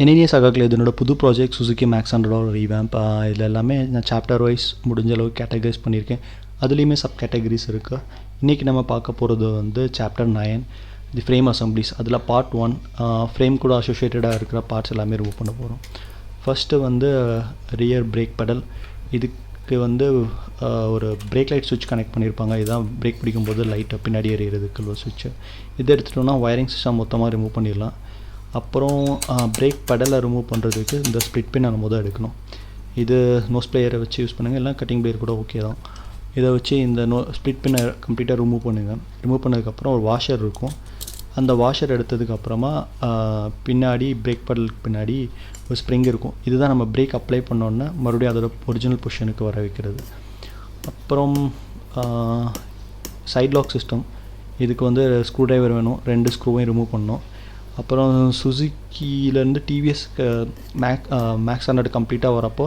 என்னையே சகாக்கில் இது என்னோடய புது ப்ராஜெக்ட் சுசுகி மேக்ஸ் 100 ரீவேம்ப். இதில் எல்லாமே நான் சாப்டர் வைஸ் முடிஞ்ச அளவுக்கு கேட்டகரைஸ் பண்ணியிருக்கேன். அதுலேயுமே சப் கேட்டகரிஸ் இருக்குது. இன்றைக்கி நம்ம பார்க்க போகிறது வந்து சாப்டர் 9 தி ஃப்ரேம் அசம்பிளிஸ். அதில் பார்ட் 1 ஃப்ரேம் கூட அசோசியேட்டடாக இருக்கிற பார்ட்ஸ் எல்லாமே ரிமூவ் பண்ண போகிறோம். ஃபஸ்ட்டு வந்து ரியர் பிரேக் பெடல். இதுக்கு வந்து ஒரு பிரேக் லைட் சுவிட்ச் கனெக்ட் பண்ணியிருப்பாங்க. இதுதான் பிரேக் பிடிக்கும்போது லைட்டை பின்னாடி எறிகிறதுக்கு ஒரு சுவிட்சு. இதை எடுத்துகிட்டோன்னா ஒயரிங் சிஸ்டம் மொத்தமாக ரிமூவ் பண்ணிடலாம். அப்புறம் பிரேக் பெடலை ரிமூவ் பண்ணுறதுக்கு இந்த ஸ்ப்ளிட் பின் நம்ம முதல் எடுக்கணும். இது நோஸ் பிளேயரை வச்சு யூஸ் பண்ணுங்கள், இல்லை கட்டிங் பிளேயர் கூட ஓகே தான். இதை வச்சு இந்த ஸ்ப்ளிட் பின்னை கம்ப்ளீட்டாக ரிமூவ் பண்ணுங்கள். ரிமூவ் பண்ணதுக்கப்புறம் ஒரு வாஷர் இருக்கும். அந்த வாஷர் எடுத்ததுக்கப்புறமா பின்னாடி பிரேக் பெடலுக்கு பின்னாடி ஒரு ஸ்ப்ரிங் இருக்கும். இதுதான் நம்ம பிரேக் அப்ளை பண்ணோன்னா மறுபடியும் அதோட ஒரிஜினல் பொசிஷனுக்கு வர வைக்கிறது. அப்புறம் சைட் லாக் சிஸ்டம். இதுக்கு வந்து ஸ்க்ரூ டிரைவர் வேணும், 2 ஸ்க்ரூவையும் ரிமூவ் பண்ணணும். அப்புறம் சுசுக்கியிலேருந்து டிவிஎஸ் மேக்ஸ் 100 கம்ப்ளீட்டாக வரப்போ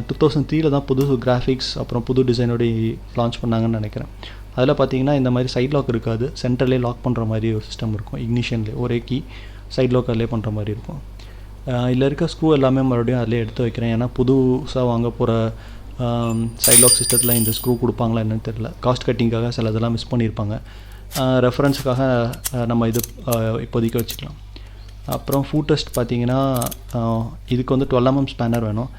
2003 தான் புது கிராஃபிக்ஸ் அப்புறம் புது டிசைனோட லான்ச் பண்ணாங்கன்னு நினைக்கிறேன். அதில் பார்த்தீங்கன்னா இந்த மாதிரி சைட் லாக் இருக்காது, சென்டர்லேயே லாக் பண்ணுற மாதிரி ஒரு சிஸ்டம் இருக்கும். இக்னிஷன்லேயே ஒரே கீ சைட் லாக் அதிலே பண்ணுற மாதிரி இருக்கும். இதில் இருக்க ஸ்க்ரூ எல்லாமே மறுபடியும் அதிலே எடுத்து வைக்கிறேன். ஏன்னா புதுசாக வாங்க போகிற சைட் லாக் சிஸ்டத்தில் இந்த ஸ்க்ரூ கொடுப்பாங்களா என்னன்னு தெரியல. காஸ்ட் கட்டிங்காக சில இதெல்லாம் மிஸ் பண்ணியிருப்பாங்க. ரெஃபரன்ஸுக்காக நம்ம இது இப்போதைக்கு வச்சுக்கலாம். அப்புறம் ஃபூட்ரெஸ்ட் பார்த்திங்கன்னா இதுக்கு வந்து 12mm ஸ்பேனர் வேணும்.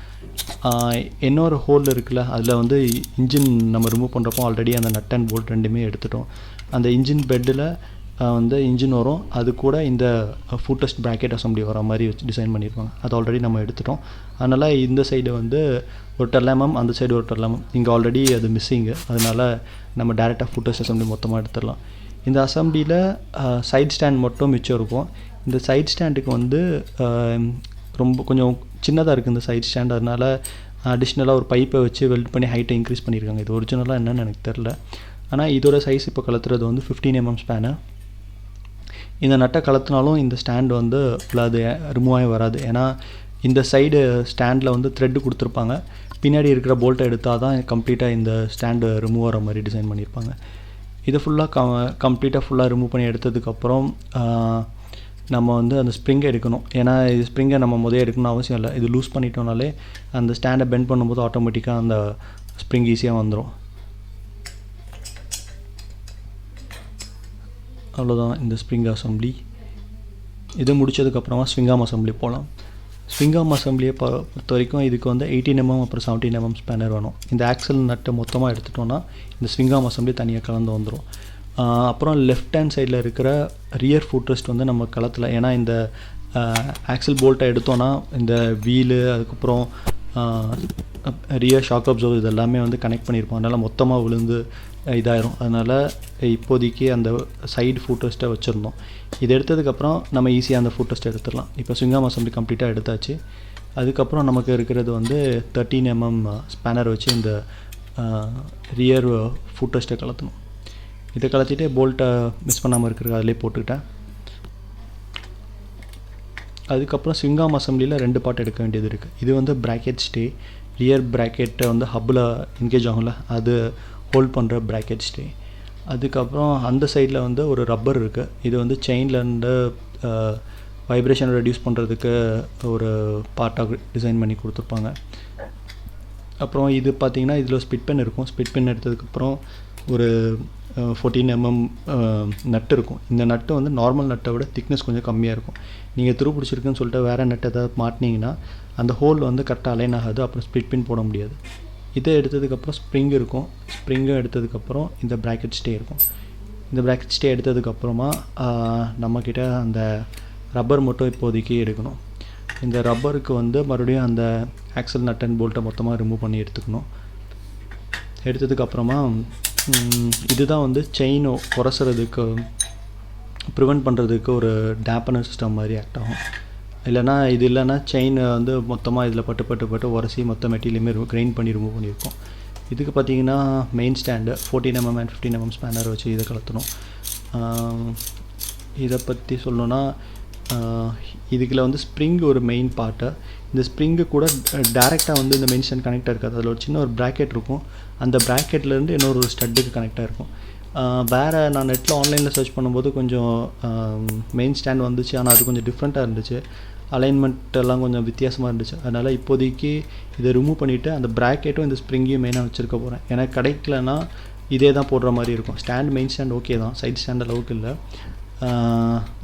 இன்னொரு ஹோல் இருக்குல்ல, அதில் வந்து இன்ஜின் நம்ம ரிமூவ் பண்ணுறப்போ ஆல்ரெடி அந்த நட் அண்ட் போல்ட் ரெண்டுமே எடுத்துட்டோம். அந்த இன்ஜின் பெட்டில் வந்து இன்ஜின் வரும், அது கூட இந்த ஃபூட்ரெஸ்ட் ப்ராக்கெட் அசம்பிளி வர மாதிரி வச்சு டிசைன் பண்ணியிருப்பாங்க. அது ஆல்ரெடி நம்ம எடுத்துட்டோம். அதனால் இந்த சைடு வந்து ஒரு 12mm, அந்த சைடு ஒரு 12mm. இங்கே ஆல்ரெடி அது மிஸ்ஸிங்கு, அதனால் நம்ம டேரெக்டாக ஃபூட்ரெஸ்ட் அசம்பிளி மொத்தமாக எடுத்துடலாம். இந்த அசம்பிளியில் சைட் ஸ்டாண்ட் மட்டும் மிச்சம் இருக்கும். இந்த சைட் ஸ்டாண்டுக்கு வந்து ரொம்ப கொஞ்சம் சின்னதாக இருக்குது இந்த சைட் ஸ்டாண்ட். அதனால் அடிஷ்னலாக ஒரு பைப்பை வச்சு வெல்ட் பண்ணி ஹைட்டை இன்க்ரீஸ் பண்ணியிருக்காங்க. இது ஒரிஜினலாக என்னென்னு எனக்கு தெரில. ஆனால் இதோட சைஸ் இப்போ கலத்துறது வந்து 15mm ஸ்பேனு. இந்த நட்டை கலத்துனாலும் இந்த ஸ்டாண்டு வந்து அது ரிமூவ் ஆகி வராது. ஏன்னா இந்த சைடு ஸ்டாண்டில் வந்து த்ரெட்டு கொடுத்துருப்பாங்க. பின்னாடி இருக்கிற போல்ட்டை எடுத்தால் தான் கம்ப்ளீட்டாக இந்த ஸ்டாண்டு ரிமூவ் ஆகிற மாதிரி டிசைன் பண்ணியிருப்பாங்க. இதை ஃபுல்லாக கம்ப்ளீட்டாக ஃபுல்லாக ரிமூவ் பண்ணி எடுத்ததுக்கப்புறம் நம்ம வந்து அந்த ஸ்ப்ரிங்கை எடுக்கணும். ஏன்னா இது ஸ்ப்ரிங்கை நம்ம முதல்ல எடுக்கணும்னு அவசியம் இல்லை. இது லூஸ் பண்ணிட்டோம்னாலே அந்த ஸ்டாண்டை பெண்ட் பண்ணும்போது ஆட்டோமேட்டிக்காக அந்த ஸ்ப்ரிங் ஈஸியாக வந்துடும். அவ்வளோதான் இந்த ஸ்ப்ரிங் அசம்பிளி. இது முடித்ததுக்கப்புறமா ஸ்விங்கார்ம் அசம்பிளி போகலாம். ஸ்விங்கார்ம் அசம்பிளியை பொறுத்த வரைக்கும் இதுக்கு வந்து 18mm அப்புறம் 17mm ஸ்பேனர் வேணும். இந்த ஆக்சல் நட்டை மொத்தமாக எடுத்துட்டோன்னா இந்த ஸ்விங்கார்ம் அசம்பிளி தனியாக கலந்து வந்துடும். அப்புறம் லெஃப்ட் ஹேண்ட் சைடில் இருக்கிற ரியர் ஃபுட்ரெஸ்ட் வந்து நம்ம களத்தில், ஏன்னா இந்த ஆக்சல் போல்ட்டை எடுத்தோன்னா இந்த வீலு அதுக்கப்புறம் ரியர் ஷாக் அப்சர்வர் இது எல்லாமே வந்து கனெக்ட் பண்ணியிருப்போம். அதனால் மொத்தமாக விழுந்து இதாயிரும். அதனால் இப்போதைக்கு அந்த சைடு ஃபுட்ரெஸ்ட்டை வச்சுருந்தோம். இது எடுத்ததுக்கப்புறம் நம்ம ஈஸியாக அந்த ஃபுட்ரெஸ்ட்டை எடுத்துடலாம். இப்போ ஸ்விங்கார்ம் அசம்பிளி கம்ப்ளீட்டாக எடுத்தாச்சு. அதுக்கப்புறம் நமக்கு இருக்கிறது வந்து 13mm ஸ்பேனர் வச்சு இந்த ரியர் ஃபுட்ரெஸ்ட்டை கலத்தணும். இதை கலத்திட்டு போல்ட்டை மிஸ் பண்ணாமல் இருக்கிறது அதிலே போட்டுக்கிட்டேன். அதுக்கப்புறம் ஸ்விங்கார்ம் அசம்பிளியில் 2 பார்ட் எடுக்க வேண்டியது இருக்குது. இது வந்து ப்ராக்கெட் ஸ்டே. ரியர் ப்ராக்கெட்டை வந்து ஹப்பில் என்கேஜ் ஆகும்ல, அது ஹோல்ட் பண்ணுற ப்ராக்கெட் ஸ்டே. அதுக்கப்புறம் அந்த சைடில் வந்து ஒரு ரப்பர் இருக்குது. இது வந்து செயின்லேருந்து வைப்ரேஷன் ரெடியூஸ் பண்ணுறதுக்கு ஒரு பார்ட்டாக டிசைன் பண்ணி கொடுத்துருப்பாங்க. அப்புறம் இது பார்த்திங்கன்னா இதில் ஸ்பிட் பென் இருக்கும். ஸ்பிட் பென் எடுத்ததுக்கப்புறம் ஒரு 14mm நட்டு இருக்கும். இந்த நட்டு வந்து நார்மல் நட்டை விட திக்னஸ் கொஞ்சம் கம்மியாக இருக்கும். நீங்கள் துரு பிடிச்சிருக்குன்னு சொல்லிட்டு வேறு நட்டை ஏதாவது மாட்டினீங்கன்னா அந்த ஹோல் வந்து கரெக்டாக அலைன் ஆகாது, அப்புறம் ஸ்பிட் பின் போட முடியாது. இதை எடுத்ததுக்கப்புறம் ஸ்ப்ரிங் இருக்கும். ஸ்ப்ரிங்கும் எடுத்ததுக்கப்புறம் இந்த ப்ராக்கெட் ஸ்டே இருக்கும். இந்த ப்ராக்கெட் ஸ்டே எடுத்ததுக்கப்புறமா நம்மக்கிட்ட அந்த ரப்பர் மட்டும் இப்போதைக்கு எடுக்கணும். இந்த ரப்பருக்கு வந்து மறுபடியும் அந்த ஆக்சல் நட் அண்ட் போல்ட்டை மொத்தமாக ரிமூவ் பண்ணி எடுத்துக்கணும். எடுத்ததுக்கப்புறமா இதுதான் வந்து செயின் உரசுறதுக்கு ப்ரிவெண்ட் பண்ணுறதுக்கு ஒரு டேப்பனர் சிஸ்டம் மாதிரி ஆக்ட் ஆகும். இல்லைனா இது இல்லைன்னா செயின் வந்து மொத்தமாக இதில் பட்டு உரசி மொத்த மெட்டீரியலுமே கிரைண்ட் பண்ணி ரிமூவ் பண்ணியிருக்கோம். இதுக்கு பார்த்தீங்கன்னா main stand 14mm and 15mm spanner வச்சு இதை கலத்தணும். இதை பற்றி சொல்லணுன்னா இதுக்குள்ள வந்து ஸ்ப்ரிங் ஒரு மெயின் பார்ட்டு. இந்த ஸ்ப்ரிங்கு கூட டேரெக்டாக வந்து இந்த மெயின் ஸ்டாண்ட் கனெக்டாக இருக்காது. அதில் ஒரு சின்ன ஒரு ப்ராக்கெட் இருக்கும். அந்த ப்ராக்கெட்லேருந்து இன்னொரு ஸ்டட்டுக்கு கனெக்டாக இருக்கும். வேறு நான் நெட்டில் ஆன்லைனில் சர்ச் பண்ணும்போது கொஞ்சம் மெயின் ஸ்டாண்ட் வந்துச்சு, ஆனால் அது கொஞ்சம் டிஃப்ரெண்ட்டாக இருந்துச்சு, அலைன்மெண்ட் எல்லாம் கொஞ்சம் வித்தியாசமாக இருந்துச்சு. அதனால் இப்போதைக்கு இதை ரிமூவ் பண்ணிவிட்டு அந்த ப்ராக்கெட்டும் இந்த ஸ்ப்ரிங்கையும் மெயினாக வச்சுருக்க போகிறேன். ஏன்னா கிடைக்கலனா இதே தான் போடுற மாதிரி இருக்கும். ஸ்டாண்ட் மெயின் ஸ்டாண்ட் ஓகே தான், சைட் ஸ்டாண்ட் அளவுக்கு இல்லை.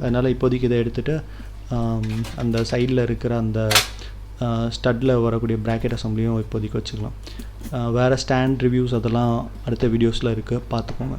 அதனால் இப்போதைக்கு இதை எடுத்துகிட்டு அந்த சைடில் இருக்கிற அந்த ஸ்டட்டில் வரக்கூடிய ப்ராக்கெட் அசம்பிளியும் இப்போதைக்கு வச்சுக்கலாம். வேறு ஸ்டாண்ட் ரிவ்யூஸ் அதெல்லாம் அடுத்த வீடியோஸில் இருக்குது, பார்த்துக்கோங்க.